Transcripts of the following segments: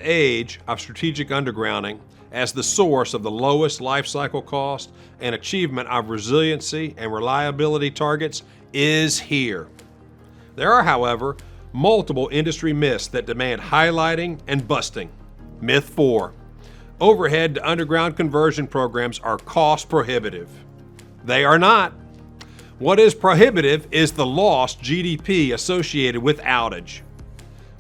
age of strategic undergrounding as the source of the lowest life cycle cost and achievement of resiliency and reliability targets is here. There are, however, multiple industry myths that demand highlighting and busting. Myth 4. Overhead to underground conversion programs are cost prohibitive. They are not. What is prohibitive is the lost GDP associated with outage.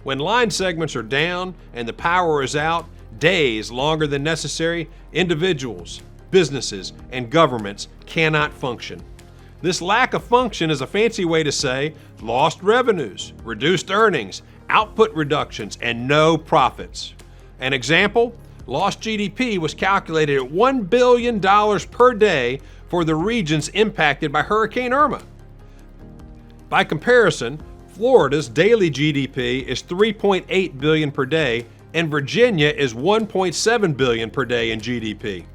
When line segments are down and the power is out days longer than necessary, individuals, businesses, and governments cannot function. This lack of function is a fancy way to say lost revenues, reduced earnings, output reductions, and no profits. An example, lost GDP was calculated at $1 billion per day for the regions impacted by Hurricane Irma. By comparison, Florida's daily GDP is $3.8 billion per day, and Virginia is $1.7 billion per day in GDP.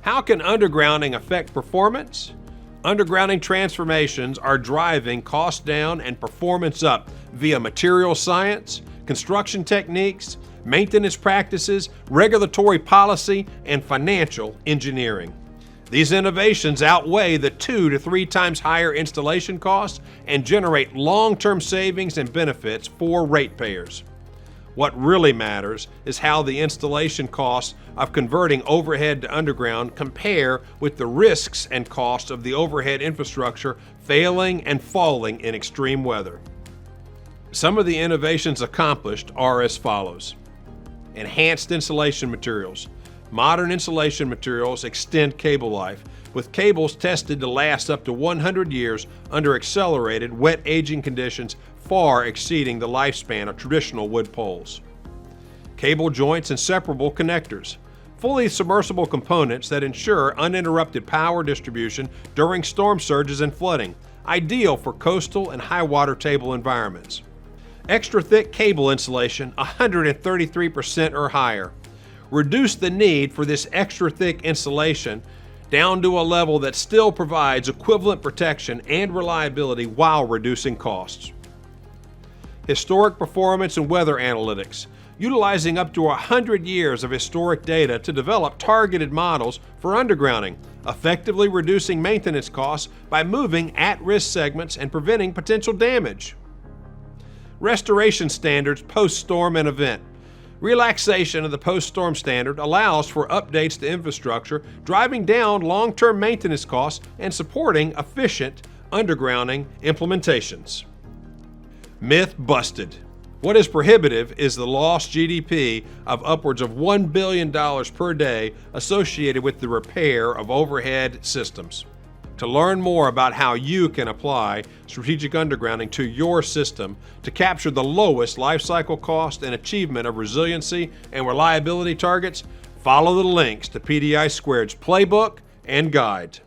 How can undergrounding affect performance? Undergrounding transformations are driving cost down and performance up via material science, construction techniques, maintenance practices, regulatory policy, and financial engineering. These innovations outweigh the 2 to 3 times higher installation costs and generate long-term savings and benefits for ratepayers. What really matters is how the installation costs of converting overhead to underground compare with the risks and costs of the overhead infrastructure failing and falling in extreme weather. Some of the innovations accomplished are as follows. Enhanced insulation materials. Modern insulation materials extend cable life, with cables tested to last up to 100 years under accelerated wet aging conditions far exceeding the lifespan of traditional wood poles. Cable joints and separable connectors. Fully submersible components that ensure uninterrupted power distribution during storm surges and flooding, ideal for coastal and high water table environments. Extra thick cable insulation, 133% or higher. Reduce the need for this extra thick insulation down to a level that still provides equivalent protection and reliability while reducing costs. Historic performance and weather analytics, utilizing up to 100 years of historic data to develop targeted models for undergrounding, effectively reducing maintenance costs by moving at-risk segments and preventing potential damage. Restoration standards post-storm and event. Relaxation of the post-storm standard allows for updates to infrastructure, driving down long-term maintenance costs and supporting efficient undergrounding implementations. Myth busted. What is prohibitive is the lost GDP of upwards of $1 billion per day associated with the repair of overhead systems. To learn more about how you can apply strategic undergrounding to your system to capture the lowest life cycle cost and achievement of resiliency and reliability targets, follow the links to PDI Squared's playbook and guide.